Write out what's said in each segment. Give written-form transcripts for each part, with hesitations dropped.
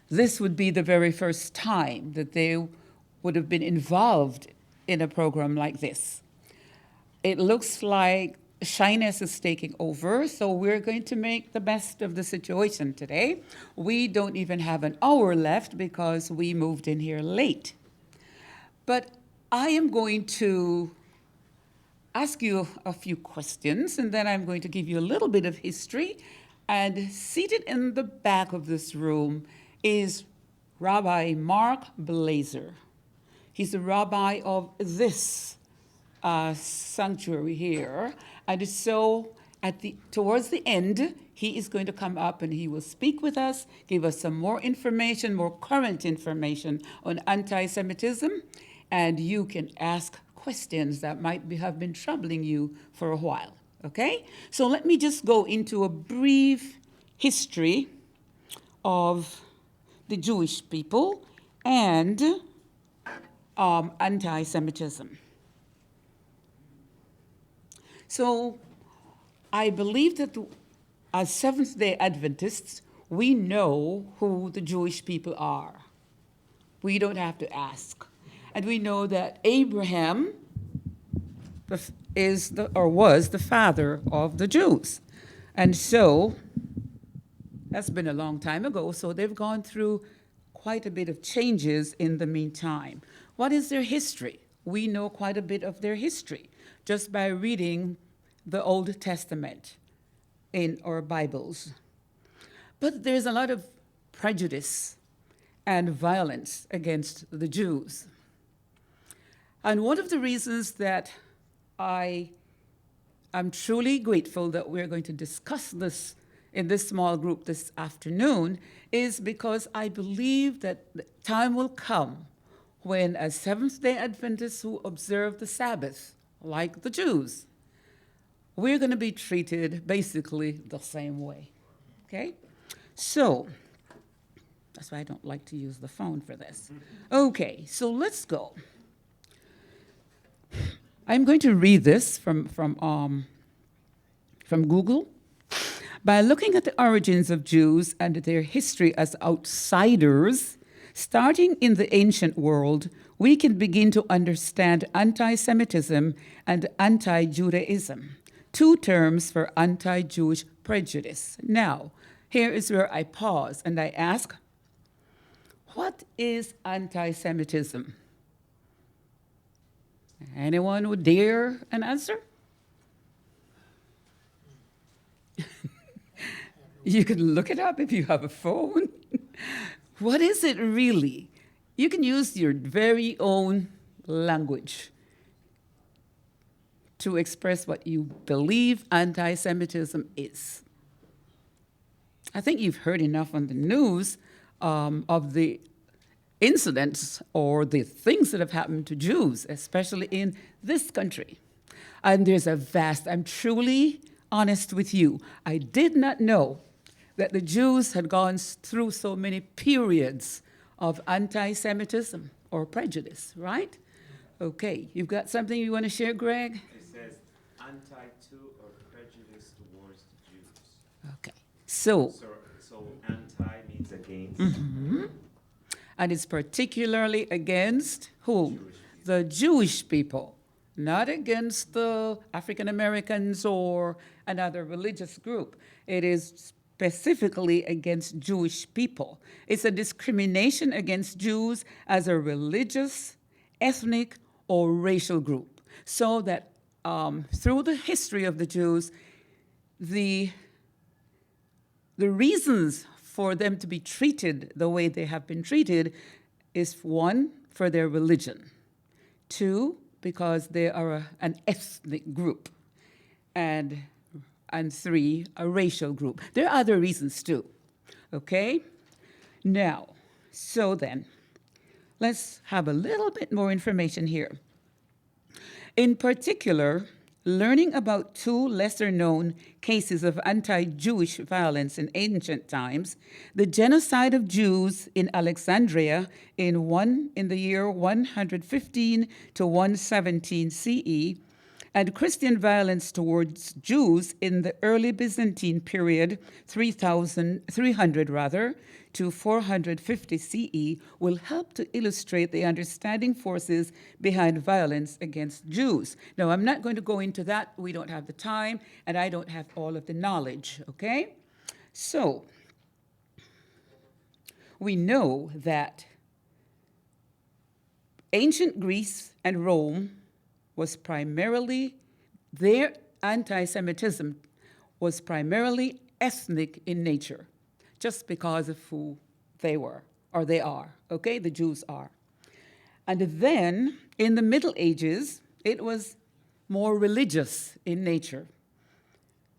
this would be the very first time that they would have been involved in a program like this. It looks like shyness is taking over, so we're going to make the best of the situation today. We don't even have an hour left because we moved in here late. But I am going to ask you a few questions, and then I'm going to give you a little bit of history. And seated in the back of this room is Rabbi Mark Blazer. He's the rabbi of this sanctuary here. And so towards the end, he is going to come up and he will speak with us, give us some more information, more current information on anti-Semitism, and you can ask questions that might have been troubling you for a while, okay? So let me just go into a brief history of the Jewish people and anti-Semitism. So I believe that as Seventh-day Adventists, we know who the Jewish people are. We don't have to ask. And we know that Abraham was the father of the Jews. And so that's been a long time ago, so they've gone through quite a bit of changes in the meantime. What is their history? We know quite a bit of their history just by reading the Old Testament in our Bibles. But there's a lot of prejudice and violence against the Jews. And one of the reasons that I am truly grateful that we're going to discuss this in this small group this afternoon is because I believe that the time will come when, as Seventh-day Adventists who observe the Sabbath, like the Jews, we're going to be treated basically the same way, okay? So, that's why I don't like to use the phone for this. Okay, so let's go. I'm going to read this from Google. By looking at the origins of Jews and their history as outsiders, starting in the ancient world, we can begin to understand anti-Semitism and anti-Judaism, two terms for anti-Jewish prejudice. Now, here is where I pause and I ask, what is anti-Semitism? Anyone would dare an answer? You can look it up if you have a phone. What is it really? You can use your very own language to express what you believe anti-Semitism is. I think you've heard enough on the news of the incidents or the things that have happened to Jews, especially in this country. And there's I'm truly honest with you. I did not know that the Jews had gone through so many periods of anti-Semitism or prejudice, right? Okay, you've got something you want to share, Greg? It says anti-to or prejudice towards the Jews. Okay, so anti means against. Mm-hmm. And it's particularly against whom? The Jewish people, not against the African Americans or another religious group. It is specifically against Jewish people. It's a discrimination against Jews as a religious, ethnic, or racial group. So that through the history of the Jews, the reasons for them to be treated the way they have been treated is, one, for their religion, two, because they are an ethnic group, and three, a racial group. There are other reasons too, okay? Now, so then, let's have a little bit more information here. In particular, learning about two lesser-known cases of anti-Jewish violence in ancient times, the genocide of Jews in Alexandria in the year 115 to 117 CE, And Christian violence towards Jews in the early Byzantine period, 300 rather, to 450 CE, will help to illustrate the understanding forces behind violence against Jews. Now, I'm not going to go into that. We don't have the time, and I don't have all of the knowledge, okay? So, we know that ancient Greece and Rome was primarily, their anti-Semitism was primarily ethnic in nature, just because of who they were, or they are, okay? The Jews are. And then, in the Middle Ages, it was more religious in nature,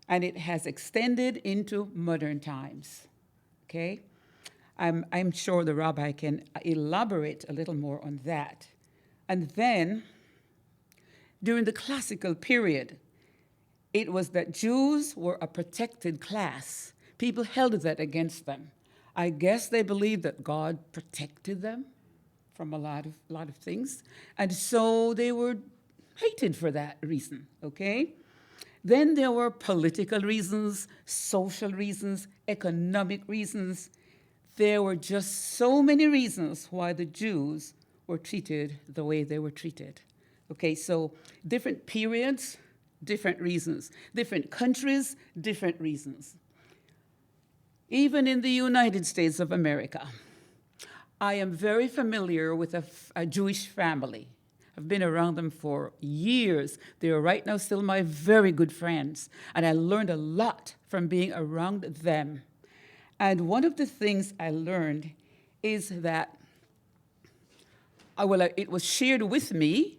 and it has extended into modern times, okay? I'm sure the rabbi can elaborate a little more on that. And then, during the classical period, it was that Jews were a protected class. People held that against them. I guess they believed that God protected them from a lot of things. And so they were hated for that reason, okay? Then there were political reasons, social reasons, economic reasons. There were just so many reasons why the Jews were treated the way they were treated. Okay, so different periods, different reasons. Different countries, different reasons. Even in the United States of America, I am very familiar with a Jewish family. I've been around them for years. They are right now still my very good friends, and I learned a lot from being around them. And one of the things I learned is that, it was shared with me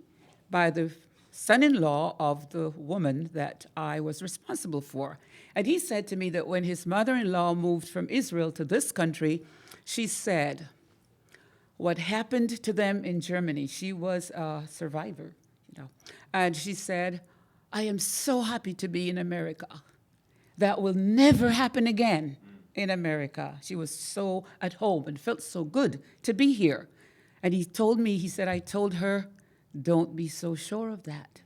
by the son-in-law of the woman that I was responsible for. And he said to me that when his mother-in-law moved from Israel to this country, she said, what happened to them in Germany, she was a survivor, and she said, I am so happy to be in America. That will never happen again in America. She was so at home and felt so good to be here. And he said, I told her, don't be so sure of that.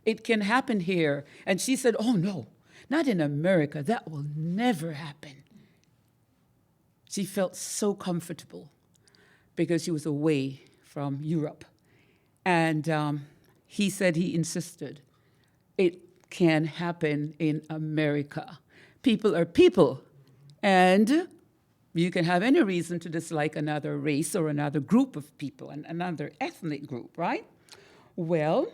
It can happen here. And she said, oh no, not in America. That will never happen. She felt so comfortable because she was away from Europe. And he said he insisted, it can happen in America. People are people. And you can have any reason to dislike another race or another group of people, and another ethnic group, right? Well,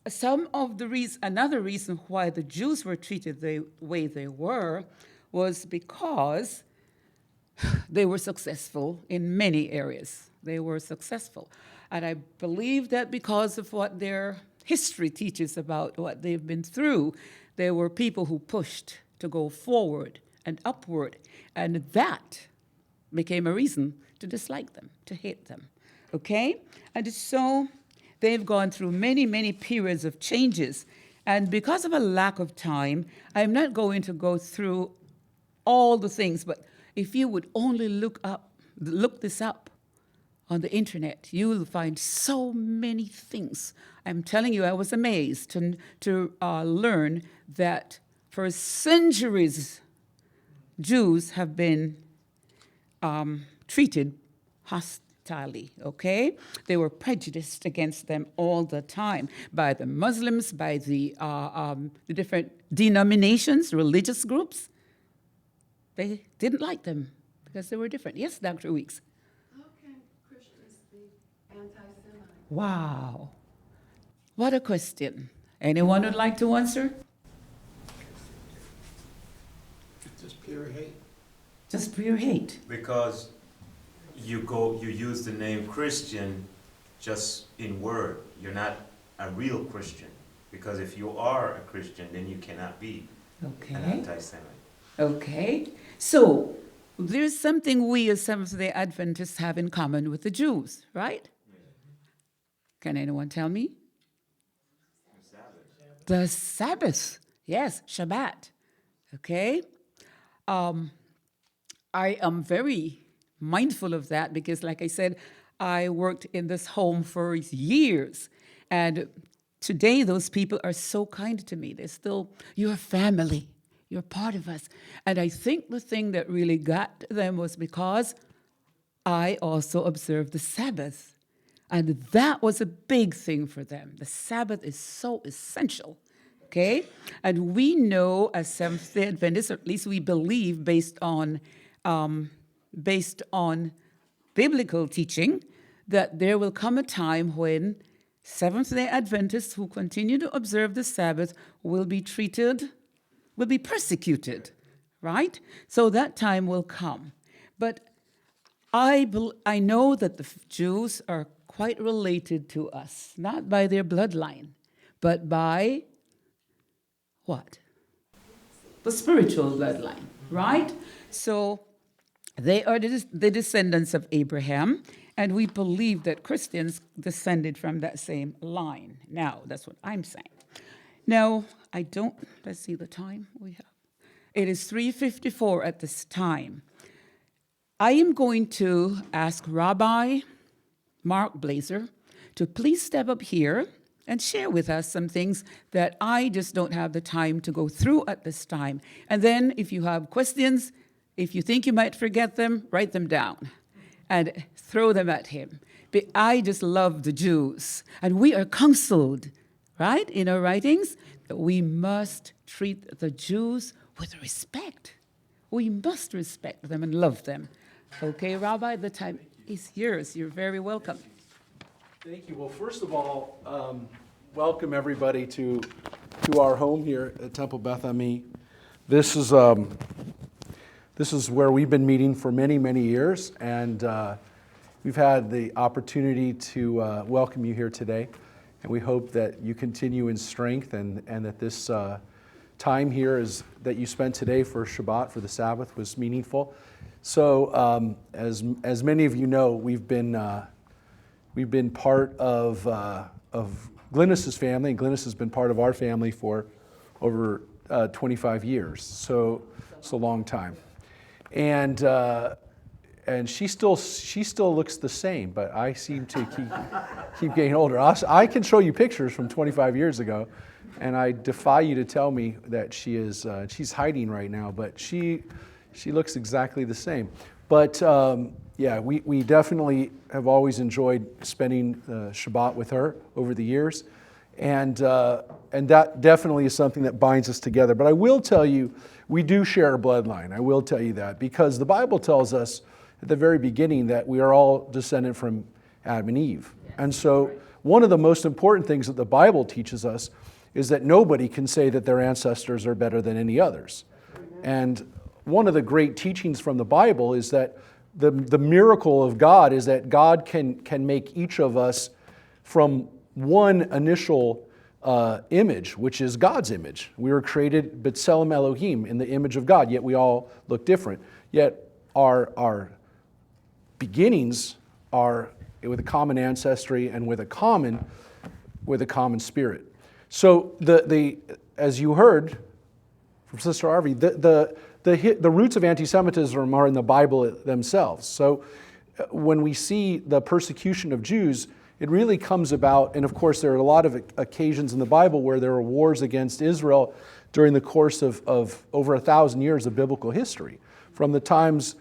another reason why the Jews were treated the way they were was because they were successful in many areas. They were successful. And I believe that because of what their history teaches about what they've been through, they were people who pushed to go forward and upward, and that became a reason to dislike them, to hate them, okay? And so they've gone through many, many periods of changes, and because of a lack of time, I'm not going to go through all the things, but if you would only look this up on the internet, you will find so many things. I'm telling you, I was amazed to learn that for centuries, Jews have been treated hostilely, okay? They were prejudiced against them all the time by the Muslims, by the different denominations, religious groups. They didn't like them because they were different. Yes, Dr. Weeks? How can Christians be anti-Semite? Wow. What a question. Anyone would like to answer? Just pure hate. Just pure hate. Because you use the name Christian just in word. You're not a real Christian. Because if you are a Christian, then you cannot be an Okay. anti-Semite. Okay. So there's something we as Seventh-day Adventists have in common with the Jews, right? Can anyone tell me? The Sabbath. Yes, Shabbat. Okay. I am very mindful of that because, like I said, I worked in this home for years. And today those people are so kind to me. They're still, you're family. You're part of us. And I think the thing that really got them was because I also observed the Sabbath. And that was a big thing for them. The Sabbath is so essential, okay? And we know as Seventh-day Adventists, or at least we believe based on biblical teaching, that there will come a time when Seventh-day Adventists who continue to observe the Sabbath will be persecuted, right? So that time will come. But I know that the Jews are quite related to us, not by their bloodline, but by what? The spiritual bloodline, right? So they are the descendants of Abraham, and we believe that Christians descended from that same line. Now, that's what I'm saying. Now, let's see the time we have. It is 3:54 at this time. I am going to ask Rabbi Mark Blazer to please step up here and share with us some things that I just don't have the time to go through at this time. And then if you have questions, if you think you might forget them, write them down and throw them at him. But I just love the Jews. And we are counseled, right, in our writings, that we must treat the Jews with respect. We must respect them and love them. Okay, Rabbi, the time is yours. You're very welcome. Thank you. Well, first of all, welcome everybody to our home here at Temple Beth Ami. This is where we've been meeting for many, many years, and we've had the opportunity to welcome you here today. And we hope that you continue in strength and that this time here that you spent today for Shabbat, for the Sabbath, was meaningful. So, as many of you know, we've been part of Glynis's family, and Glynis has been part of our family for over 25 years. So it's a long time, and she still looks the same, but I seem to keep getting older. I can show you pictures from 25 years ago, and I defy you to tell me that she's hiding right now, but she looks exactly the same. But yeah, we definitely have always enjoyed spending Shabbat with her over the years, and that definitely is something that binds us together. But I will tell you, we do share a bloodline. I will tell you that, because the Bible tells us at the very beginning that we are all descended from Adam and Eve. And so one of the most important things that the Bible teaches us is that nobody can say that their ancestors are better than any others. And one of the great teachings from the Bible is that the miracle of God is that God can make each of us from one initial image, which is God's image. We were created B'Tselem Elohim, in the image of God, yet we all look different. Yet our beginnings are with a common ancestry and with a common spirit. So as you heard from Sister Arvi, the roots of anti-Semitism are in the Bible themselves. So when we see the persecution of Jews, it really comes about, and of course there are a lot of occasions in the Bible where there were wars against Israel during the course of over 1,000 years of biblical history. From the times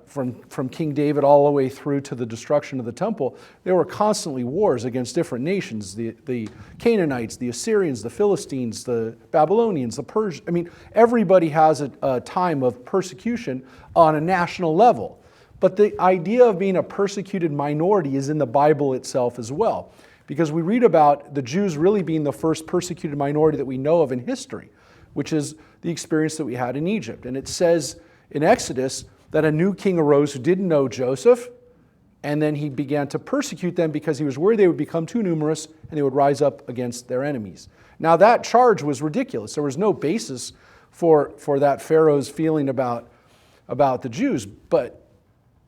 from King David all the way through to the destruction of the temple, there were constantly wars against different nations, the Canaanites, the Assyrians, the Philistines, the Babylonians, the Persians. I mean, everybody has a time of persecution on a national level. But the idea of being a persecuted minority is in the Bible itself as well, because we read about the Jews really being the first persecuted minority that we know of in history, which is the experience that we had in Egypt. And it says in Exodus that a new king arose who didn't know Joseph, and then he began to persecute them because he was worried they would become too numerous and they would rise up against their enemies. Now that charge was ridiculous. There was no basis for that Pharaoh's feeling about the Jews, but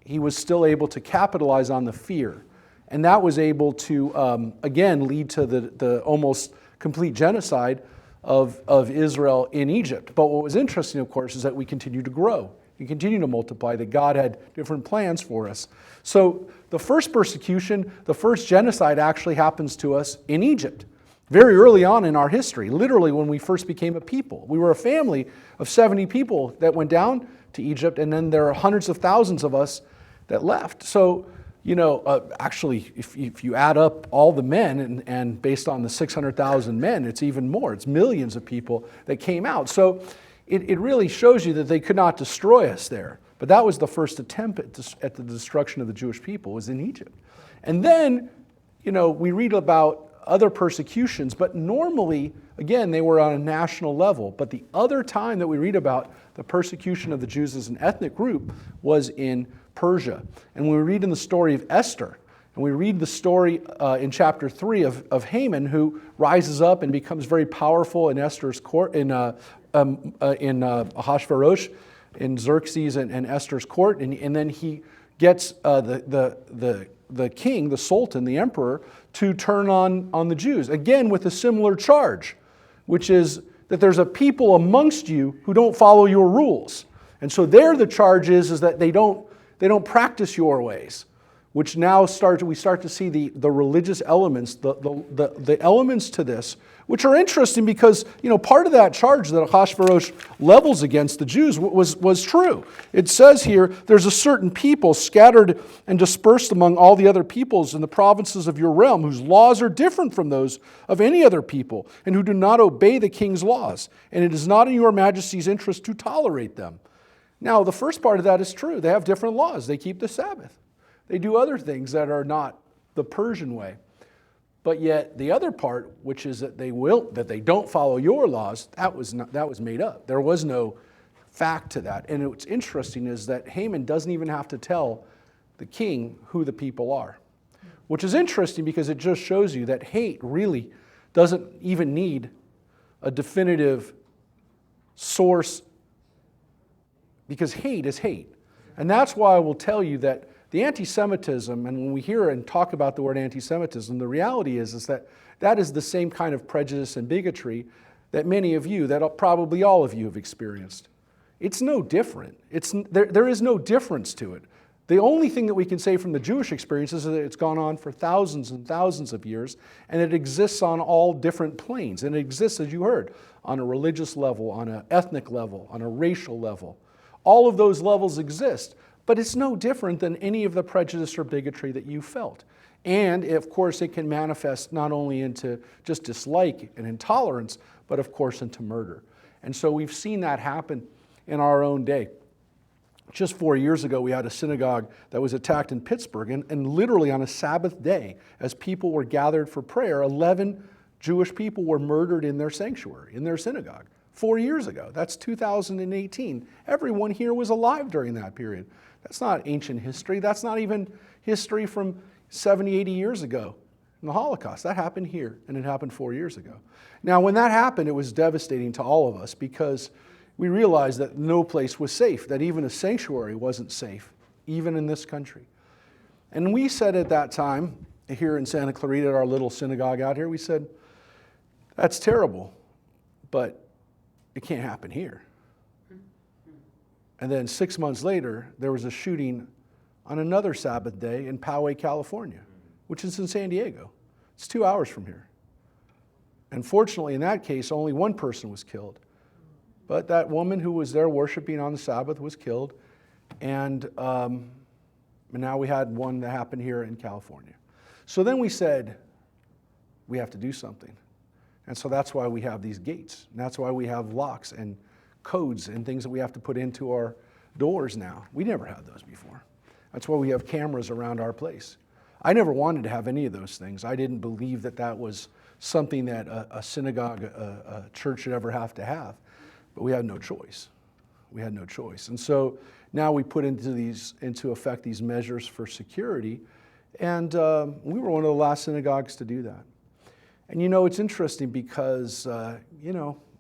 he was still able to capitalize on the fear. And that was able to, again, lead to the almost complete genocide of Israel in Egypt. But what was interesting, of course, is that we continue to grow. We continue to multiply, that God had different plans for us. So the first persecution, the first genocide actually happens to us in Egypt. very early on in our history, literally when we first became a people. We were a family of 70 people that went down to Egypt, and then there are hundreds of thousands of us that left. So, actually, if you add up all the men, and based on the 600,000 men, it's even more. It's millions of people that came out. So it really shows you that they could not destroy us there. But that was the first attempt at the destruction of the Jewish people, was in Egypt. And then, we read about other persecutions, but normally, again, they were on a national level. But the other time that we read about the persecution of the Jews as an ethnic group was in Persia. And when we read in the story of Esther, and we read the story in chapter 3 of Haman, who rises up and becomes very powerful in Esther's court, in Ahasuerus, in Xerxes and Esther's court, and then he gets the king, the sultan, the emperor, to turn on the Jews, again with a similar charge, which is that there's a people amongst you who don't follow your rules. And so there the charge is that they don't practice your ways, which now we start to see the religious elements, the elements to this, which are interesting because, part of that charge that Ahasuerus levels against the Jews was true. It says here, there's a certain people scattered and dispersed among all the other peoples in the provinces of your realm, whose laws are different from those of any other people, and who do not obey the king's laws. And it is not in your majesty's interest to tolerate them. Now, the first part of that is true. They have different laws. They keep the Sabbath. They do other things that are not the Persian way. But yet the other part, which is that they don't follow your laws, that was made up. There was no fact to that. And what's interesting is that Haman doesn't even have to tell the king who the people are, which is interesting because it just shows you that hate really doesn't even need a definitive source, because hate is hate. And that's why I will tell you that the anti-Semitism, and when we hear and talk about the word anti-Semitism, the reality is that is the same kind of prejudice and bigotry that many of you, that probably all of you have experienced. It's no different. There is no difference to it. The only thing that we can say from the Jewish experience is that it's gone on for thousands and thousands of years, and it exists on all different planes. And it exists, as you heard, on a religious level, on an ethnic level, on a racial level. All of those levels exist. But it's no different than any of the prejudice or bigotry that you felt. And, of course, it can manifest not only into just dislike and intolerance, but, of course, into murder. And so we've seen that happen in our own day. Just 4 years ago, we had a synagogue that was attacked in Pittsburgh, and literally on a Sabbath day, as people were gathered for prayer, 11 Jewish people were murdered in their sanctuary, in their synagogue. 4 years ago. That's 2018. Everyone here was alive during that period. That's not ancient history. That's not even history from 70, 80 years ago in the Holocaust. That happened here, and it happened 4 years ago. Now, when that happened, it was devastating to all of us because we realized that no place was safe, that even a sanctuary wasn't safe, even in this country. And we said at that time, here in Santa Clarita, at our little synagogue out here, we said, that's terrible, but it can't happen here. And then 6 months later, there was a shooting on another Sabbath day in Poway, California, which is in San Diego. It's 2 hours from here. And fortunately, in that case, only one person was killed. But that woman who was there worshiping on the Sabbath was killed. And now we had one that happened here in California. So then we said, we have to do something. And so that's why we have these gates. And that's why we have locks and codes and things that we have to put into our doors now. We never had those before. That's why we have cameras around our place. I never wanted to have any of those things. I didn't believe that that was something that a synagogue, a church should ever have to have. But we had no choice. We had no choice. And so now we put into effect these measures for security. And we were one of the last synagogues to do that. And it's interesting because,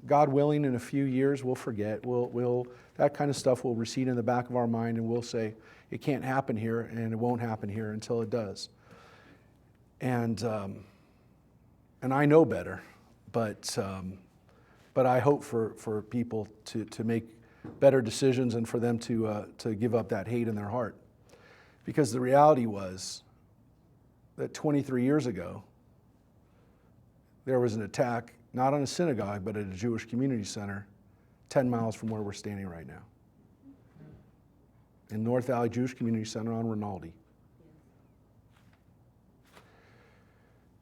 God willing, in a few years, we'll forget. That kind of stuff will recede in the back of our mind, and we'll say, it can't happen here, and it won't happen here until it does. And I know better, but I hope for people to make better decisions and for them to give up that hate in their heart. Because the reality was that 23 years ago, there was an attack, not on a synagogue, but at a Jewish community center 10 miles from where we're standing right now. In North Valley Jewish Community Center on Rinaldi.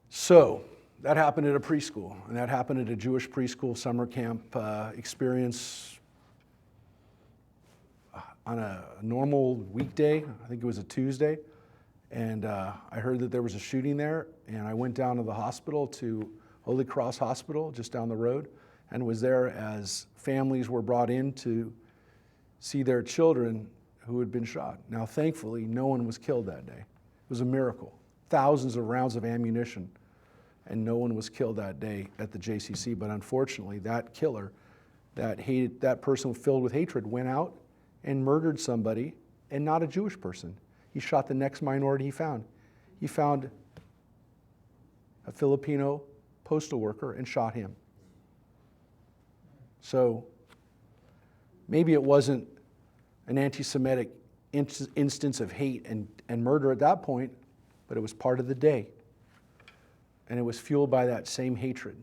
So that happened at a preschool, and that happened at a Jewish preschool summer camp experience on a normal weekday. I think it was a Tuesday. And I heard that there was a shooting there, and I went down to the hospital, to Holy Cross Hospital, just down the road, and was there as families were brought in to see their children who had been shot. Now, thankfully, no one was killed that day. It was a miracle. Thousands of rounds of ammunition, and no one was killed that day at the JCC. But unfortunately, that killer, that person filled with hatred, went out and murdered somebody, and not a Jewish person. He shot the next minority he found. He found a Filipino postal worker and shot him. So maybe it wasn't an anti-Semitic instance of hate and murder at that point, but it was part of the day. And it was fueled by that same hatred.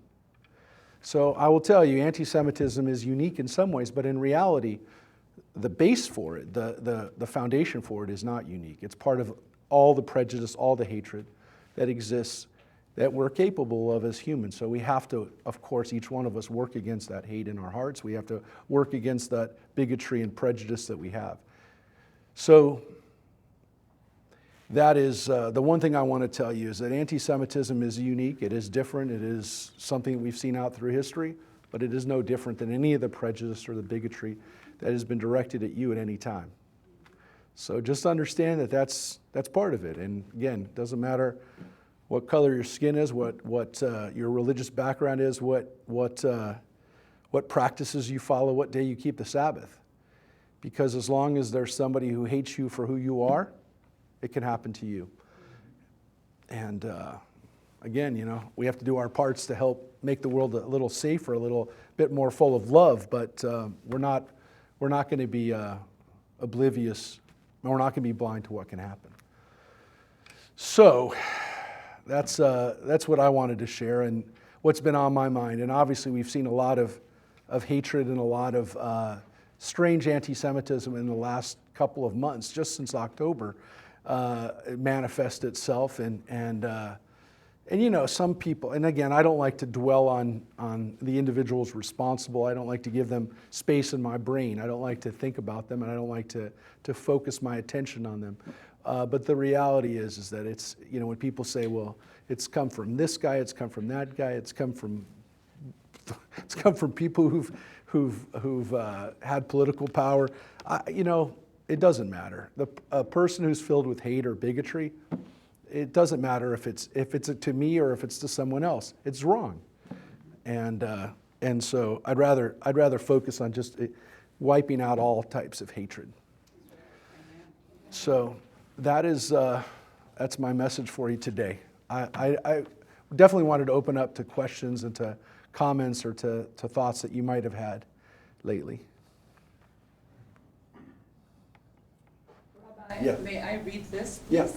So I will tell you, anti-Semitism is unique in some ways, but in reality, the base for it, the foundation for it is not unique. It's part of all the prejudice, all the hatred that exists that we're capable of as humans. So we have to, of course, each one of us work against that hate in our hearts. We have to work against that bigotry and prejudice that we have. So that is the one thing I want to tell you, is that anti-Semitism is unique. It is different. It is something we've seen out through history, but it is no different than any of the prejudice or the bigotry that has been directed at you at any time. So just understand that that's part of it. And again, it doesn't matter what color your skin is, what your religious background is, what practices you follow, what day you keep the Sabbath. Because as long as there's somebody who hates you for who you are, it can happen to you. And again, we have to do our parts to help make the world a little safer, a little bit more full of love, but we're not going to be oblivious, and we're not going to be blind to what can happen. So that's what I wanted to share and what's been on my mind. And obviously we've seen a lot of hatred and a lot of strange anti-Semitism in the last couple of months, just since October, manifest itself. And some people, and again, I don't like to dwell on the individuals responsible. I don't like to give them space in my brain. I don't like to think about them, and I don't like to focus my attention on them. But the reality is that it's, when people say, well, it's come from this guy, it's come from that guy, it's come from people who've had political power, it doesn't matter. A person who's filled with hate or bigotry, it doesn't matter if it's to me or if it's to someone else. It's wrong, and so I'd rather focus on just wiping out all types of hatred. So that's my message for you today. I definitely wanted to open up to questions and to comments or to thoughts that you might have had lately. Rabbi, Yeah. May I read this, please? Yeah.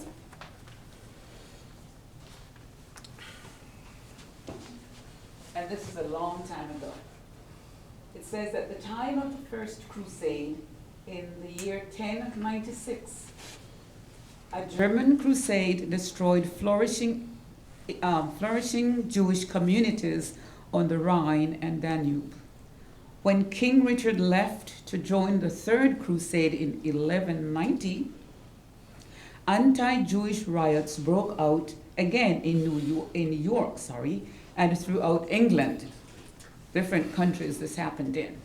And this is a long time ago. It says, at the time of the First Crusade, in the year 1096, a German crusade destroyed flourishing Jewish communities on the Rhine and Danube. When King Richard left to join the Third Crusade in 1190, anti-Jewish riots broke out again in New York, and throughout England, different countries this happened in.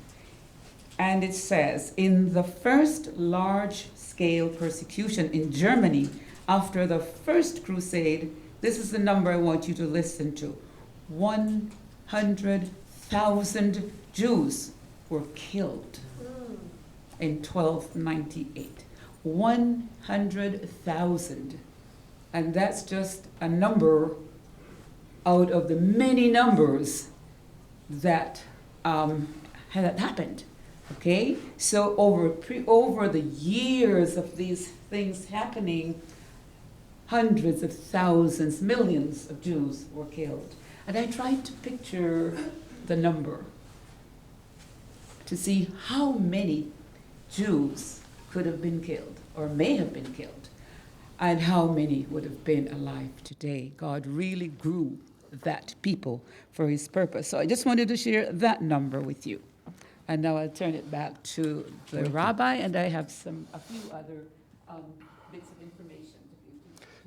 And it says, in the first large-scale persecution in Germany after the First Crusade, this is the number I want you to listen to, 100,000 Jews were killed in 1298. 100,000. And that's just a number out of the many numbers that had happened. Okay, so over the years of these things happening, hundreds of thousands, millions of Jews were killed. And I tried to picture the number to see how many Jews could have been killed or may have been killed, and how many would have been alive today. God really grew that people for his purpose. So I just wanted to share that number with you. And now I'll turn it back to the rabbi, and I have a few other bits of information.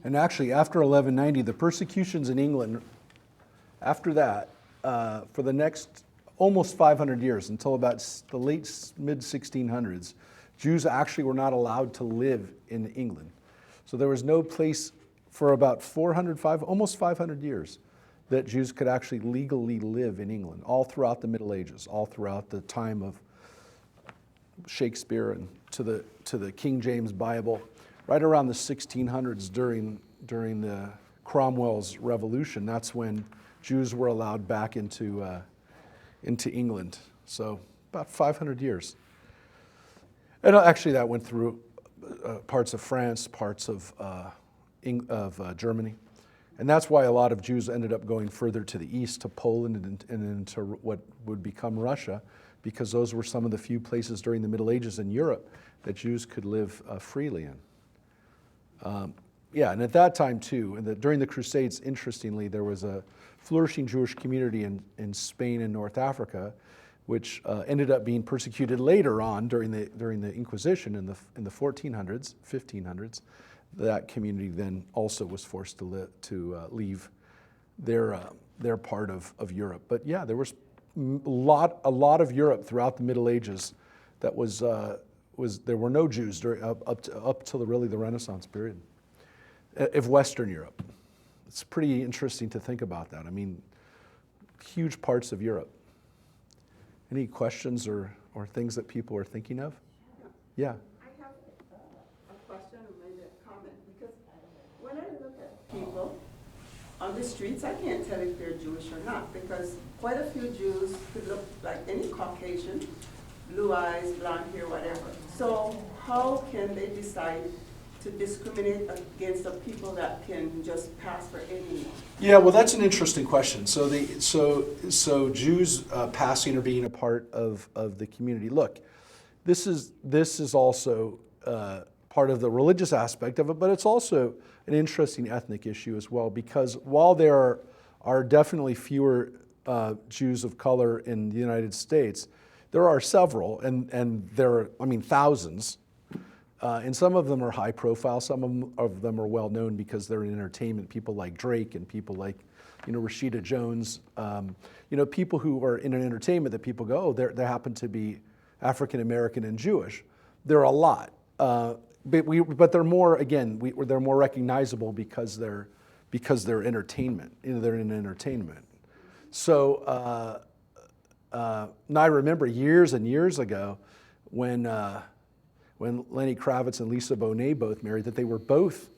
And actually, after 1190, the persecutions in England, after that, for the next almost 500 years, until about the late mid-1600s, Jews actually were not allowed to live in England. So there was no place for about almost 500 years that Jews could actually legally live in England, all throughout the Middle Ages, all throughout the time of Shakespeare and to the King James Bible, right around the 1600s during the Cromwell's Revolution. That's when Jews were allowed back into England. So about 500 years. And actually that went through parts of France, parts of Germany. And that's why a lot of Jews ended up going further to the east, to Poland and into what would become Russia, because those were some of the few places during the Middle Ages in Europe that Jews could live freely in. And at that time too, during the Crusades, interestingly, there was a flourishing Jewish community in Spain and North Africa, which ended up being persecuted later on during the Inquisition in the 1400s, 1500s. That community then also was forced to leave their part of Europe. But yeah, there was a lot of Europe throughout the Middle Ages that was there were no Jews up till the Renaissance period of Western Europe. It's pretty interesting to think about that. I mean, huge parts of Europe. Any questions or things that people are thinking of? Yeah. I have a question or maybe a comment, because when I look at people on the streets, I can't tell if they're Jewish or not, because quite a few Jews could look like any Caucasian, blue eyes, blonde hair, whatever. So how can they decide to discriminate against the people that can just pass for anyone? Yeah, well, that's an interesting question. So Jews passing or being a part of the community. Look, this is also part of the religious aspect of it, but it's also an interesting ethnic issue as well, because while there are definitely fewer Jews of color in the United States, there are several, and there are, thousands. And some of them are high profile, some of them are well known because they're in entertainment, people like Drake and people like, Rashida Jones, people who are in an entertainment that people go, oh, they happen to be African American and Jewish. There are a lot, but they're more, again, they're more recognizable because they're entertainment, they're in entertainment. So now I remember years and years ago when Lenny Kravitz and Lisa Bonet both married, that they were both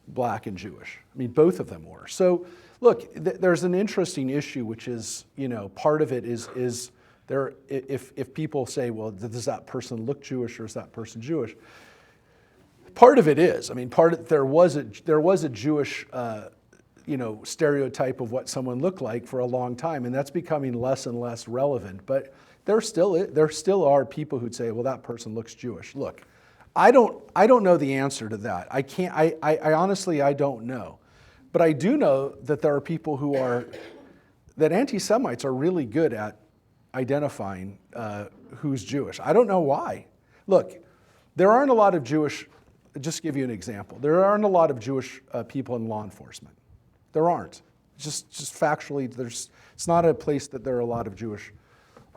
black and Jewish. Both of them were. So look, there's an interesting issue, which is, part of it is there, if people say, well, does that person look Jewish or is that person Jewish? Part of it is, there was a Jewish, stereotype of what someone looked like for a long time, and that's becoming less and less relevant. But there still are people who'd say, well, that person looks Jewish. Look, I don't know the answer to that. I honestly don't know. But I do know that there are people that anti-Semites are really good at identifying who's Jewish. I don't know why. Look, there aren't a lot of Jewish, just to give you an example, there aren't a lot of Jewish people in law enforcement. There aren't. Just factually, it's not a place that there are a lot of Jewish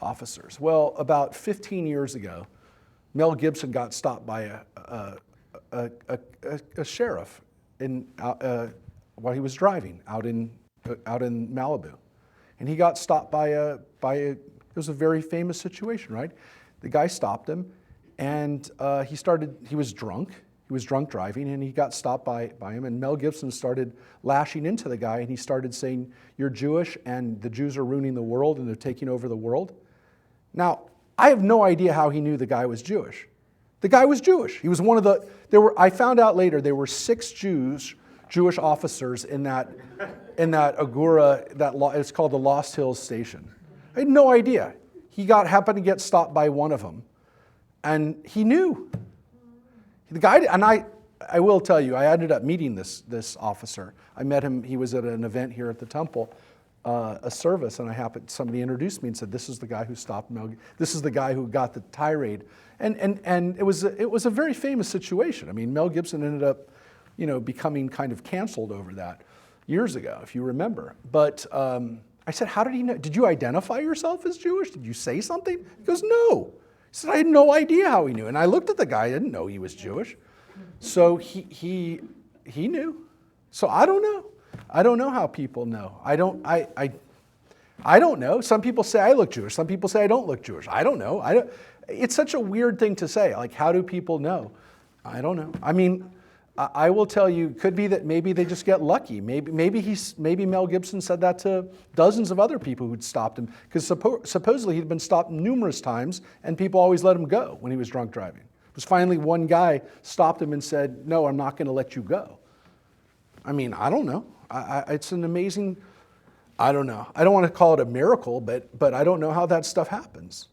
officers. Well, about 15 years ago, Mel Gibson got stopped by a sheriff while he was driving out in Malibu, and he got stopped by it was a very famous situation, right? The guy stopped him, and he was drunk. He was drunk driving, and he got stopped by him, and Mel Gibson started lashing into the guy, and he started saying, "You're Jewish, and the Jews are ruining the world, and they're taking over the world." Now, I have no idea how he knew the guy was Jewish. The guy was Jewish. He was one of I found out later there were 6 Jews Jewish officers in that agora, it's called the Lost Hills Station. I had no idea. He happened to get stopped by one of them, and he knew. The guy, and I will tell you, I ended up meeting this officer. I met him. He was at an event here at the Temple, a service, and somebody introduced me and said, "This is the guy who stopped Mel. This is the guy who got the tirade." And it was a very famous situation. I mean, Mel Gibson ended up, becoming kind of canceled over that years ago, if you remember. But I said, "How did he know? Did you identify yourself as Jewish? Did you say something?" He goes, "No." He said, "I had no idea how he knew." And I looked at the guy. I didn't know he was Jewish. So he knew. So I don't know. I don't know how people know. I don't know. Some people say I look Jewish. Some people say I don't look Jewish. I don't know. It's such a weird thing to say. Like, how do people know? I don't know. I mean, I will tell you, could be that maybe they just get lucky. Maybe Mel Gibson said that to dozens of other people who'd stopped him, because supposedly he'd been stopped numerous times, and people always let him go when he was drunk driving. It was finally one guy stopped him and said, "No, I'm not going to let you go." I mean, I don't know. It's an amazing, I don't know. I don't want to call it a miracle, but I don't know how that stuff happens.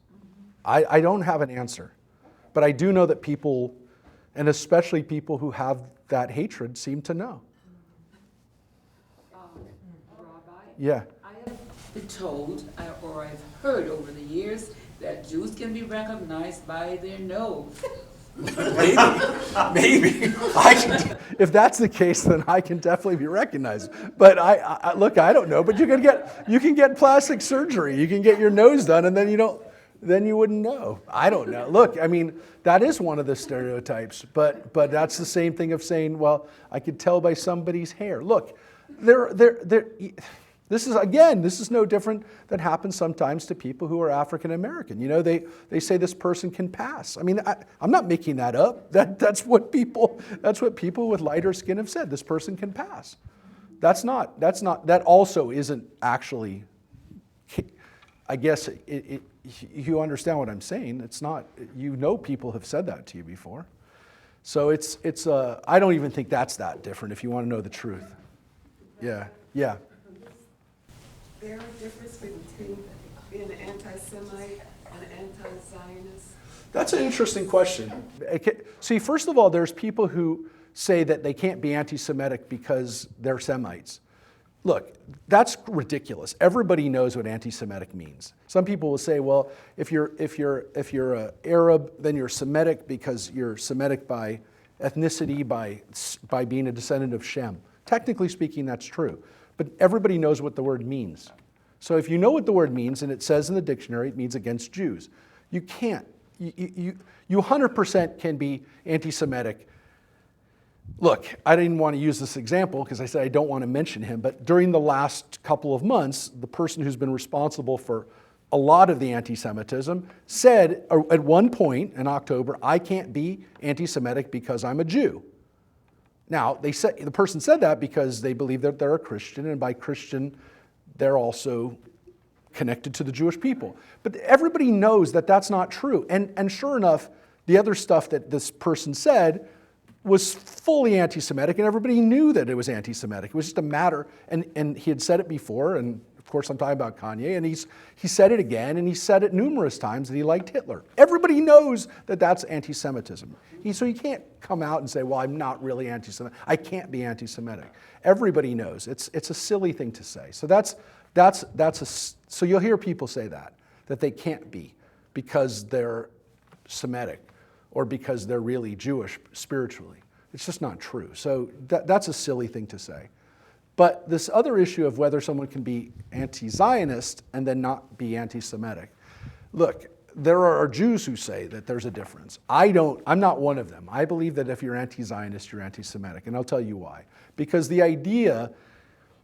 I don't have an answer. But I do know that people, and especially people who have that hatred, seem to know. Rabbi, Yeah. I have been told, or I've heard over the years, that Jews can be recognized by their nose. Maybe. If that's the case, then I can definitely be recognized. But look, I don't know. But you can get plastic surgery. You can get your nose done, and then you wouldn't know. I don't know. Look, I mean, that is one of the stereotypes. But that's the same thing of saying, well, I could tell by somebody's hair. Look, this is no different than happens sometimes to people who are African American. They say this person can pass. I mean, I'm not making that up. That's what people with lighter skin have said. This person can pass. That also isn't actually, I guess you understand what I'm saying. It's not, people have said that to you before. So I don't even think that's that different if you want to know the truth. Yeah. Is there a difference between being an anti-Semite and an anti-Zionist? That's an interesting question. See, first of all, there's people who say that they can't be anti-Semitic because they're Semites. Look, that's ridiculous. Everybody knows what anti-Semitic means. Some people will say, well, if you're an Arab, then you're Semitic because you're Semitic by ethnicity, by being a descendant of Shem. Technically speaking, that's true. But everybody knows what the word means. So if you know what the word means, and it says in the dictionary it means against Jews, you can't. You 100% can be anti-Semitic. Look, I didn't want to use this example because I said I don't want to mention him, but during the last couple of months, the person who's been responsible for a lot of the anti-Semitism said at one point in October, I can't be anti-Semitic because I'm a Jew. Now, the person said that because they believe that they're a Christian, and by Christian, they're also connected to the Jewish people. But everybody knows that that's not true. And sure enough, the other stuff that this person said was fully anti-Semitic, and everybody knew that it was anti-Semitic. It was just a matter, and he had said it before, and of course I'm talking about Kanye, and he said it again, and he said it numerous times that he liked Hitler. Everybody knows that that's anti-Semitism. So you can't come out and say, well, I'm not really anti-Semitic. I can't be anti-Semitic. Everybody knows. It's a silly thing to say. So so you'll hear people say that they can't be because they're Semitic or because they're really Jewish spiritually. It's just not true. So that's a silly thing to say. But this other issue of whether someone can be anti-Zionist and then not be anti-Semitic. Look, there are Jews who say that there's a difference. I'm not one of them. I believe that if you're anti-Zionist, you're anti-Semitic, and I'll tell you why. Because the idea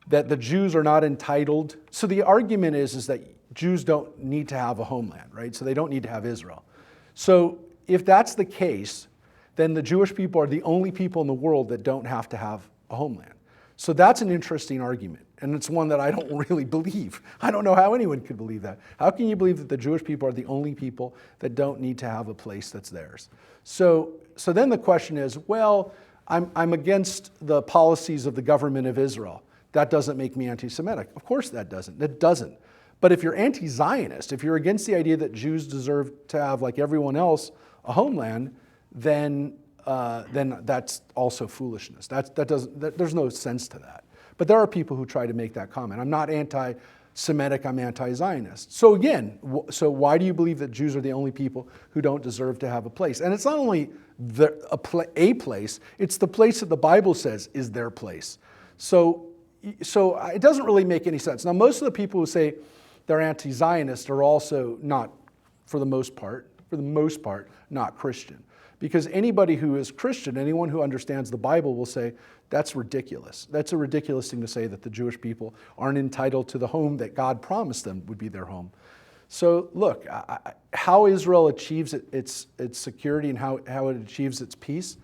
that the Jews are not entitled, so the argument is that Jews don't need to have a homeland, right? So they don't need to have Israel. So if that's the case, then the Jewish people are the only people in the world that don't have to have a homeland. So that's an interesting argument, and it's one that I don't really believe. I don't know how anyone could believe that. How can you believe that the Jewish people are the only people that don't need to have a place that's theirs? So then the question is, well, I'm against the policies of the government of Israel. That doesn't make me anti-Semitic. Of course that doesn't. It doesn't. But if you're anti-Zionist, if you're against the idea that Jews deserve to have, like everyone else, a homeland, then that's also foolishness. There's no sense to that. But there are people who try to make that comment. I'm not anti-Semitic, I'm anti-Zionist. So again, so why do you believe that Jews are the only people who don't deserve to have a place? And it's not only a place, it's the place that the Bible says is their place. So it doesn't really make any sense. Now, most of the people who say they're anti-Zionist are also not, for the most part, not Christian. Because anybody who is Christian, anyone who understands the Bible will say, that's ridiculous. That's a ridiculous thing to say, that the Jewish people aren't entitled to the home that God promised them would be their home. So look, how Israel achieves its security and how it achieves its peace,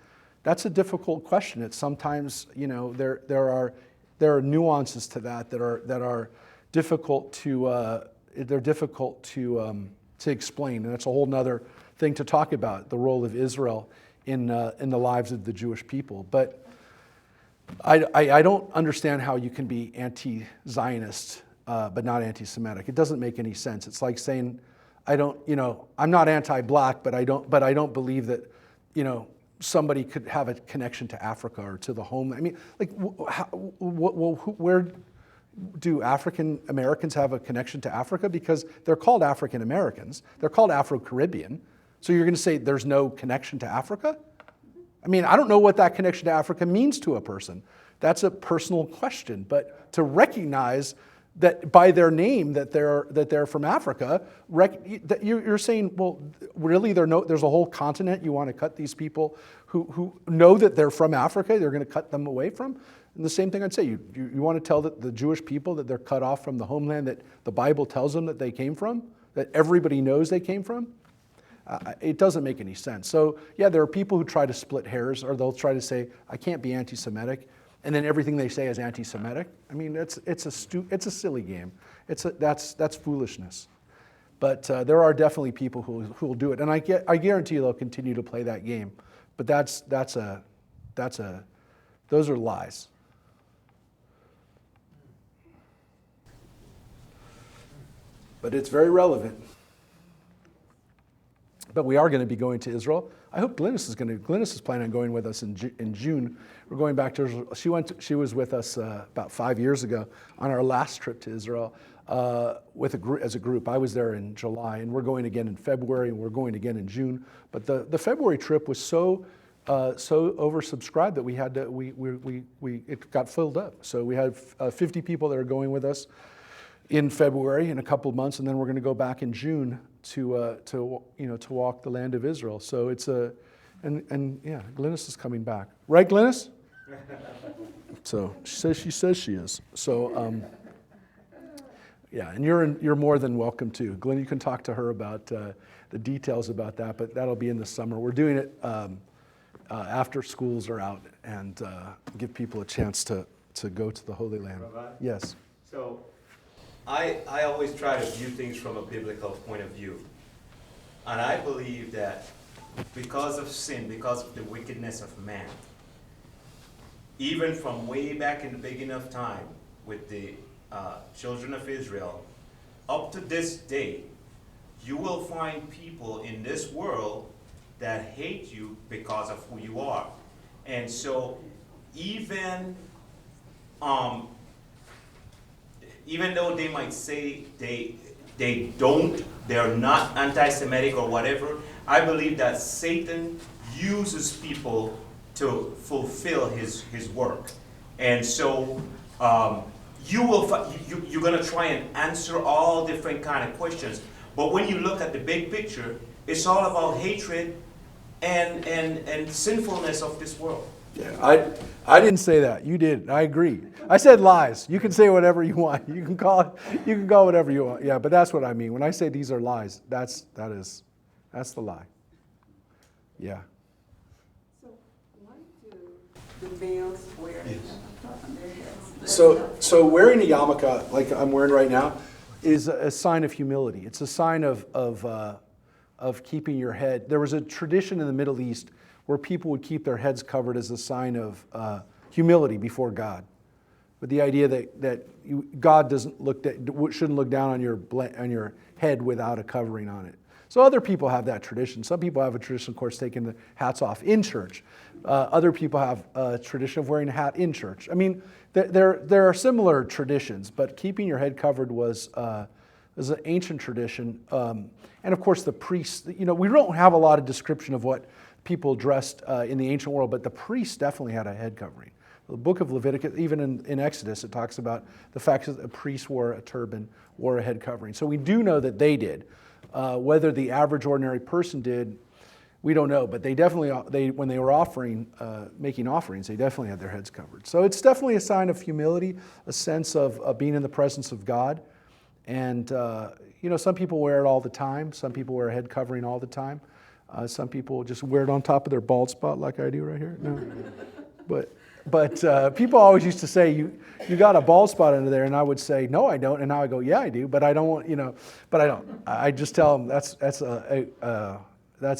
that's a difficult question. It's sometimes, there are nuances to that are difficult to explain, and that's a whole nother thing to talk about, the role of Israel in the lives of the Jewish people. But I don't understand how you can be anti-Zionist but not anti-Semitic. It doesn't make any sense. It's like saying, I'm not anti-black, but I don't believe that, somebody could have a connection to Africa or to the home. I mean, like, where do African Americans have a connection to Africa? Because they're called African Americans. They're called Afro-Caribbean. So you're going to say there's no connection to Africa? I mean, I don't know what that connection to Africa means to a person. That's a personal question. But to recognize that by their name that they're from Africa, you're saying, well, really, there's a whole continent you want to cut these people who know that they're from Africa, they're going to cut them away from? And the same thing I'd say, you want to tell the Jewish people that they're cut off from the homeland that the Bible tells them that they came from, that everybody knows they came from? It doesn't make any sense. So yeah, there are people who try to split hairs, or they'll try to say, I can't be anti-Semitic, and then everything they say is anti-Semitic. I mean, it's a silly game. That's foolishness. But there are definitely people who will do it, and I guarantee you they'll continue to play that game. But those are lies. But it's very relevant. But we are going to be going to Israel. I hope Glynis is planning on going with us in June. We're going back to Israel. She was with us about 5 years ago on our last trip to Israel as a group. I was there in July, and we're going again in February, and we're going again in June. But the February trip was so oversubscribed that we had to it got filled up. So we had 50 people that are going with us in February in a couple of months, and then we're going to go back in June to walk the land of Israel. So it's and yeah, Glynis is coming back, right, Glynis? So she says she is. So yeah, and you're more than welcome to. Glenn, you can talk to her about the details about that, but that'll be in the summer. We're doing it after schools are out and give people a chance to go to the Holy Land. Rabbi? Yes. So I always try to view things from a biblical point of view. And I believe that because of sin, because of the wickedness of man, even from way back in the beginning of time with the children of Israel, up to this day, you will find people in this world that hate you because of who you are. And so even though they might say they're not anti-Semitic or whatever, I believe that Satan uses people to fulfill his work. And so you're going to try and answer all different kind of questions. But when you look at the big picture, it's all about hatred and sinfulness of this world. Yeah, I didn't say that. You did. I agree. I said lies. You can say whatever you want. You can call whatever you want. Yeah, but that's what I mean. When I say these are lies, that's the lie. Yeah. So why do the males wear on their heads? So wearing a yarmulke like I'm wearing right now is a sign of humility. It's a sign of keeping your head. There was a tradition in the Middle East where people would keep their heads covered as a sign of humility before God. But the idea that God shouldn't look down on your head without a covering on it. So other people have that tradition. Some people have a tradition, of course, taking the hats off in church. Other people have a tradition of wearing a hat in church. I mean, there are similar traditions, but keeping your head covered was an ancient tradition. And of course, the priests, we don't have a lot of description of what people dressed in the ancient world, but the priests definitely had a head covering. The book of Leviticus, even in Exodus, it talks about the fact that the priests wore a turban, wore a head covering. So we do know that they did. Whether the average ordinary person did, we don't know. But they definitely, when they were making offerings, they definitely had their heads covered. So it's definitely a sign of humility, a sense of being in the presence of God. And some people wear it all the time. Some people wear a head covering all the time. Some people just wear it on top of their bald spot, like I do right here. No, But people always used to say, you got a bald spot under there, and I would say, no, I don't. And now I go, yeah, I do, but I don't want, but I don't. I just tell them that's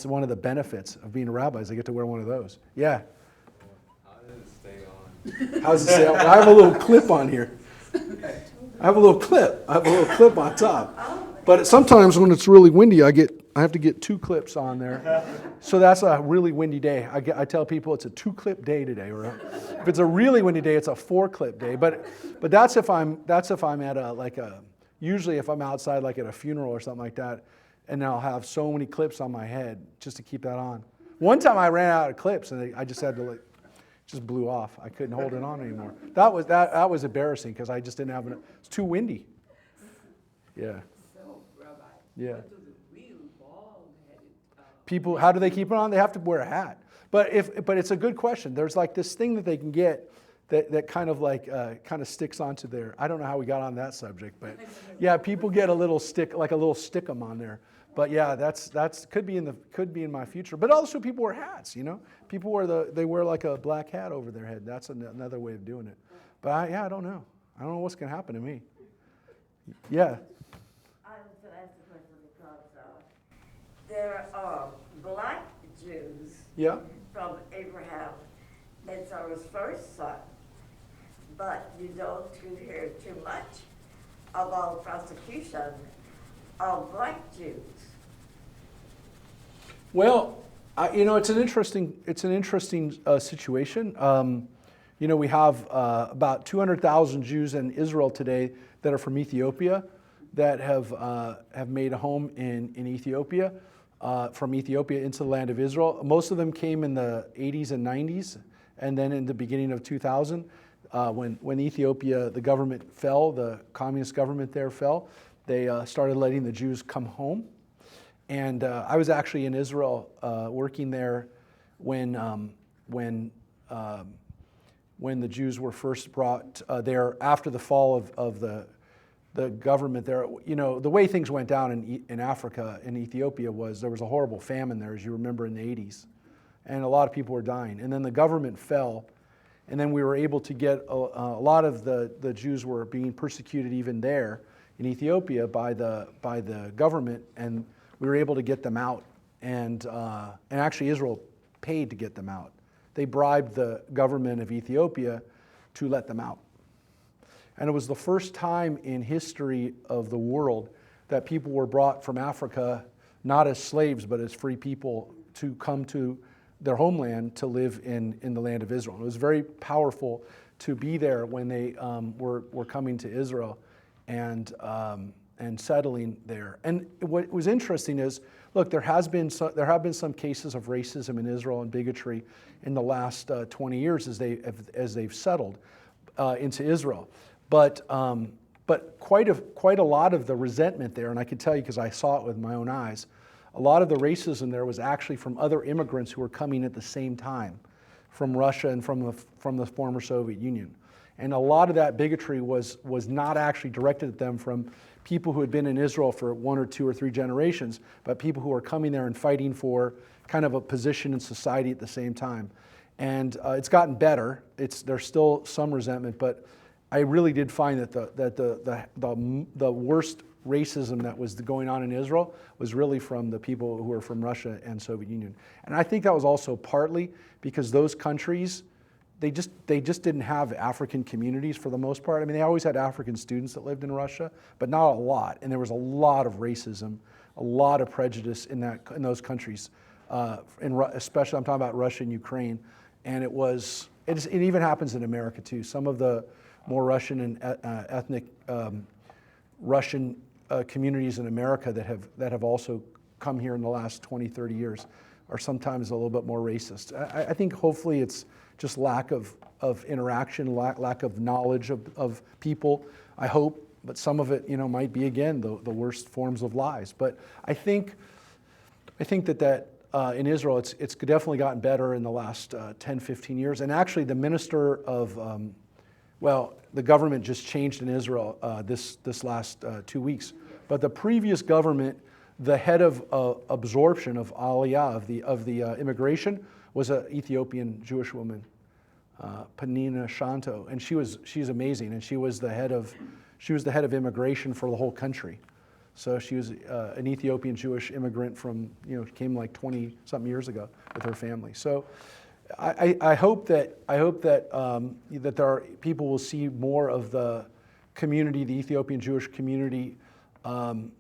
one of the benefits of being a rabbi is I get to wear one of those. Yeah. How does it stay on? How does it stay on? I have a little clip on here. I have a little clip on top. But sometimes when it's really windy, I have to get 2 clips on there. So that's a really windy day. I tell people it's a 2-clip day today. Or if it's a really windy day, it's a 4-clip day. But that's if I'm at usually if I'm outside like at a funeral or something like that, and I'll have so many clips on my head just to keep that on. One time I ran out of clips and I just had to just blew off. I couldn't hold it on anymore. That was embarrassing because I just didn't have enough. It's too windy. Yeah. So, Rabbi, Yeah. what do the real bald-headed People, how do they keep it on? They have to wear a hat. But it's a good question. There's like this thing that they can get that kind of sticks onto their. I don't know how we got on that subject, but yeah, people get a little stickum on there. But yeah, that's could be in my future. But also people wear hats. People wear like a black hat over their head. That's another way of doing it. But I don't know. I don't know what's going to happen to me. Yeah. I was going to ask a question because there are black Jews Yeah. from Abraham and Sarah's first son, but you don't hear too much about persecution of black Jews. Well, it's an interesting situation. We have about 200,000 Jews in Israel today that are from Ethiopia that have made a home in Ethiopia, from Ethiopia into the land of Israel. Most of them came in the 80s and 90s, and then in the beginning of 2000, when Ethiopia, the government fell, the communist government there fell, they started letting the Jews come home. And I was actually in Israel working there when the Jews were first brought there after the fall of the government there. The way things went down in Africa, in Ethiopia, was there was a horrible famine there, as you remember, in the 80s. And a lot of people were dying. And then the government fell. And then we were able to get a lot of the Jews were being persecuted even there in Ethiopia by the government, and we were able to get them out. And actually Israel paid to get them out. They bribed the government of Ethiopia to let them out. And it was the first time in history of the world that people were brought from Africa, not as slaves, but as free people, to come to their homeland to live in the land of Israel. It was very powerful to be there when they were coming to Israel and settling there. And what was interesting is, look, there have been some cases of racism in Israel and bigotry in the last 20 years as they've settled into Israel. But quite a lot of the resentment there, and I can tell you because I saw it with my own eyes, a lot of the racism there was actually from other immigrants who were coming at the same time, from Russia and from the former Soviet Union. And a lot of that bigotry was not actually directed at them from people who had been in Israel for 1 or 2 or 3 generations, but people who are coming there and fighting for kind of a position in society at the same time. And it's gotten better. There's still some resentment, but I really did find that the worst racism that was going on in Israel was really from the people who were from Russia and Soviet Union. And I think that was also partly because those countries, they just didn't have African communities for the most part. I mean, they always had African students that lived in Russia, but not a lot. And there was a lot of racism, a lot of prejudice in those countries, especially I'm talking about Russia and Ukraine. And it even happens in America too. Some of the more Russian and ethnic Russian communities in America that have also come here in the last 20, 30 years are sometimes a little bit more racist. I think hopefully it's just lack of interaction, lack of knowledge of people, I hope, but some of it, might be, again, the worst forms of lies. But I think that in Israel, it's definitely gotten better in the last 10, 15 years. And actually, the minister of, the government just changed in Israel this last 2 weeks. But the previous government, the head of absorption of Aliyah, of the immigration, was an Ethiopian Jewish woman, Panina Shanto, and she's amazing, and she was the head of immigration for the whole country. So she was an Ethiopian Jewish immigrant from, came like 20-something years ago with her family. So I hope that there are people will see more of the community, the Ethiopian Jewish community, in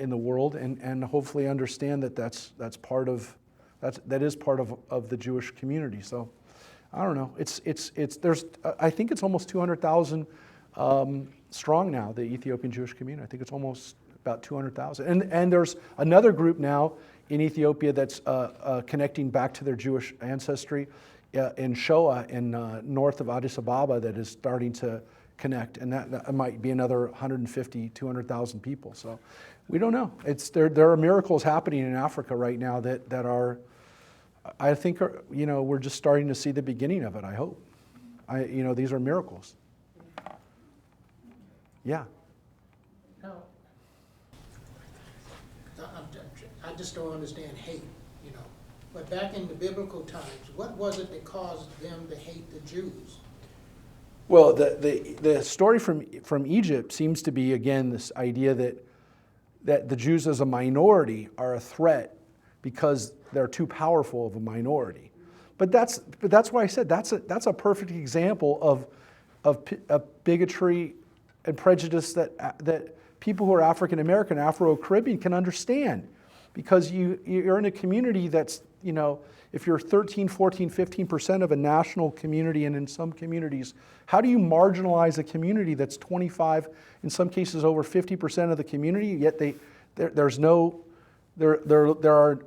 the world, and hopefully understand that that is part of the Jewish community. So I don't know. I think it's almost 200,000 strong now, the Ethiopian Jewish community. I think it's almost about 200,000. And there's another group now in Ethiopia that's connecting back to their Jewish ancestry in Shoa in north of Addis Ababa that is starting to connect, and that might be another 150, 200,000 people. So we don't know. There are miracles happening in Africa right now that are, I think, we're just starting to see the beginning of it, I hope. These are miracles. Yeah. No. I just don't understand hate, But back in the biblical times, what was it that caused them to hate the Jews? Well, the story from Egypt seems to be, again, this idea that the Jews as a minority are a threat because they're too powerful of a minority. But that's why I said that's a perfect example of bigotry and prejudice that people who are African American, Afro-Caribbean can understand, because you're in a community that's, if you're 13, 14, 15% of a national community, and in some communities, how do you marginalize a community that's 25, in some cases over 50% of the community, yet there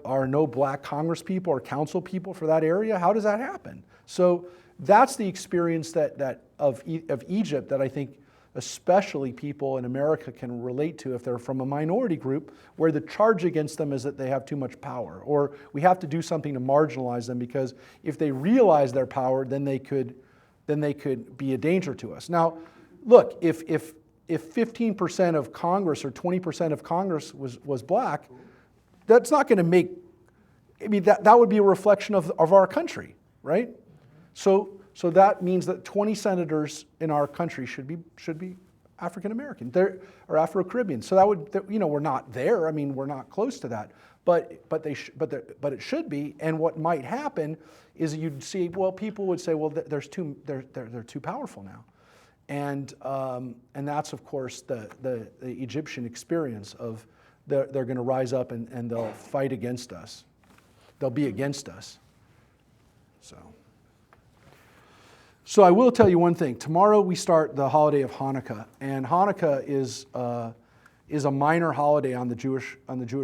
are no black Congress people or council people for that area? How does that happen? So that's the experience of Egypt that I think especially people in America can relate to if they're from a minority group, where the charge against them is that they have too much power, or we have to do something to marginalize them, because if they realize their power, then they could be a danger to us. Now, look, if 15% of Congress or 20% of Congress was black, that's not going to make, that would be a reflection of our country, right? So that means that 20 senators in our country should be African American, or Afro-Caribbean. So that would, we're not there. We're not close to that. But it should be. And what might happen is you'd see, people would say, they're too powerful now, and that's of course the Egyptian experience of they're going to rise up and they'll fight against us. They'll be against us. So I will tell you one thing. Tomorrow we start the holiday of Hanukkah, and Hanukkah is a minor holiday on the Jewish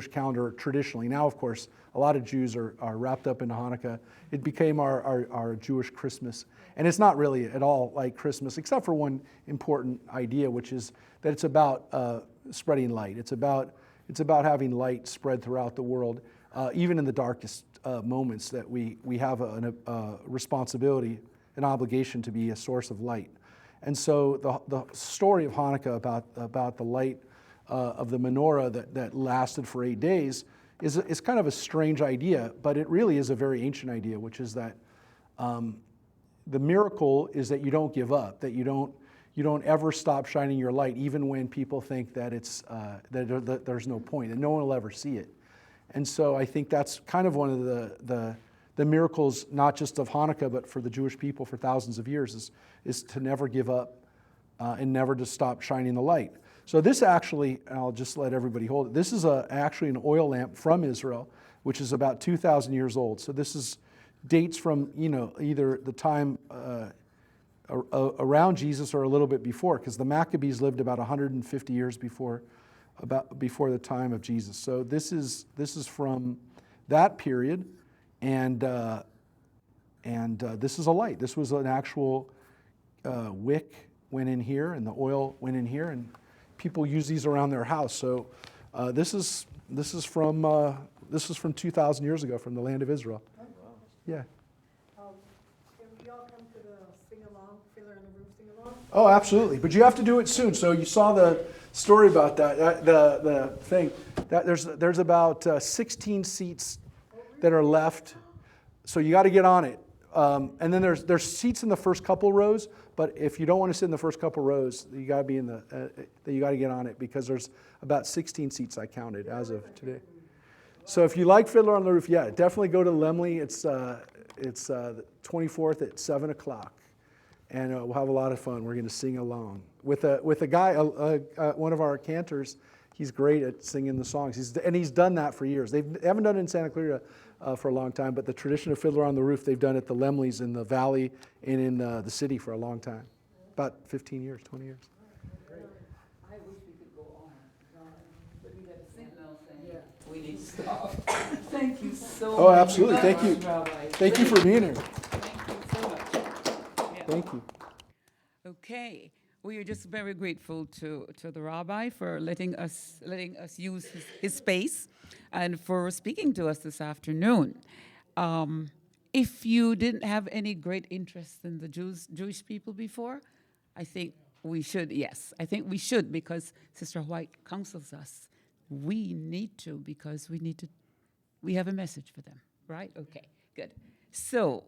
calendar traditionally. Now, of course, a lot of Jews are wrapped up into Hanukkah. It became our Jewish Christmas, and it's not really at all like Christmas, except for one important idea, which is that it's about spreading light. It's about having light spread throughout the world, even in the darkest moments. That we have a responsibility, an obligation to be a source of light. And so the story of Hanukkah about the light of the menorah that lasted for 8 days is kind of a strange idea, but it really is a very ancient idea, which is that the miracle is that you don't give up, that you you don't ever stop shining your light, even when people think that that there's no point, and no one will ever see it. And so I think that's kind of one of the miracles, not just of Hanukkah, but for the Jewish people for thousands of years, is to never give up and never to stop shining the light. So this actually, I'll just let everybody hold it, this is actually an oil lamp from Israel, which is about 2,000 years old. So this dates from, either the time around Jesus or a little bit before, because the Maccabees lived about 150 years before the time of Jesus. So this is from that period, and this is a light. This was an actual wick went in here, and the oil went in here, and people use these around their house. So this is from 2,000 years ago, from the land of Israel. Oh, wow. Yeah. Can we all come to the sing-along, Fiddler on the Roof sing-along? Oh, absolutely. But you have to do it soon. So you saw the story about that. The thing that there's about 16 seats that are left. So you got to get on it. And then there's seats in the first couple rows. But if you don't want to sit in the first couple rows, you got to be you got to get on it, because there's about 16 seats I counted as of today. So if you like Fiddler on the Roof, yeah, definitely go to Lemley. It's the 24th at 7 o'clock. And we'll have a lot of fun. We're going to sing along with a guy, one of our cantors. He's great at singing the songs. He's done that for years. They haven't done it in Santa Clara for a long time, but the tradition of Fiddler on the Roof, they've done it at the Lemleys in the valley and in the city for a long time, about 15 years, 20 years. I wish we could go on, but we got to sing now, saying, Yeah. we need to stop. Thank you so much. Oh, absolutely. Thank you. Rabbi. Thank you for being here. Thank you so much. Yeah. Thank you. Okay. We are just very grateful to the rabbi for letting us use his space and for speaking to us this afternoon. If you didn't have any great interest in the Jewish people before, I think we should, yes. I think we should, because Sister White counsels us. We need to, because we have a message for them, right? Okay, good. So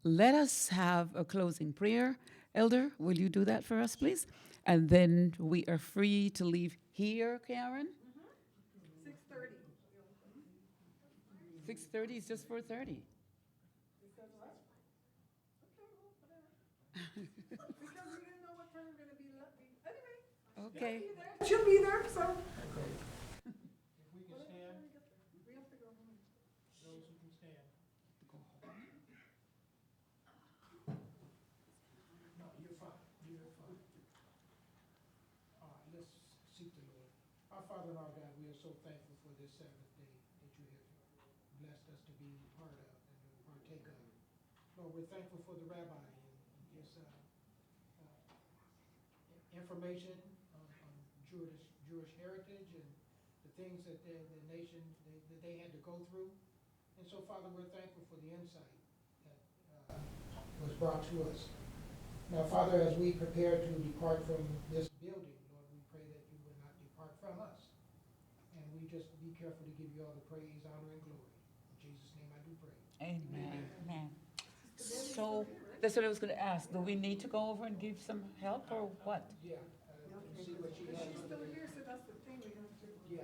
let us have a closing prayer. Elder, will you do that for us, please? And then we are free to leave here, Karen? 6:30. 6:30 is just 4:30. Because we didn't know what time we're going to be left. Anyway, Okay. she'll be there, so. If we can stand, We have to go home. those who can stand. No, you're fine, you're fine. All right, let's seek the Lord. Our Father and our God, we are so thankful for this Sabbath day that you have blessed us to be part of and to partake of. Lord, we're thankful for the rabbi and his information on Jewish heritage and the things that the nation, that they had to go through. And so, Father, we're thankful for the insight that was brought to us. Now, Father, as we prepare to depart from this building, Lord, we pray that you will not depart from us. And we just be careful to give you all the praise, honor, and glory. In Jesus' name I do pray. Amen. Amen. So that's what I was going to ask. Do we need to go over and give some help or what? Yeah, see what she has. She's still here, so that's the thing we have to. Yeah.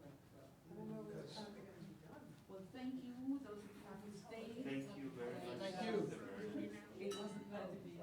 I don't know what time they're going to be done. Well, thank you, those who have stayed. Thank you very much. Thank you. It wasn't planned to be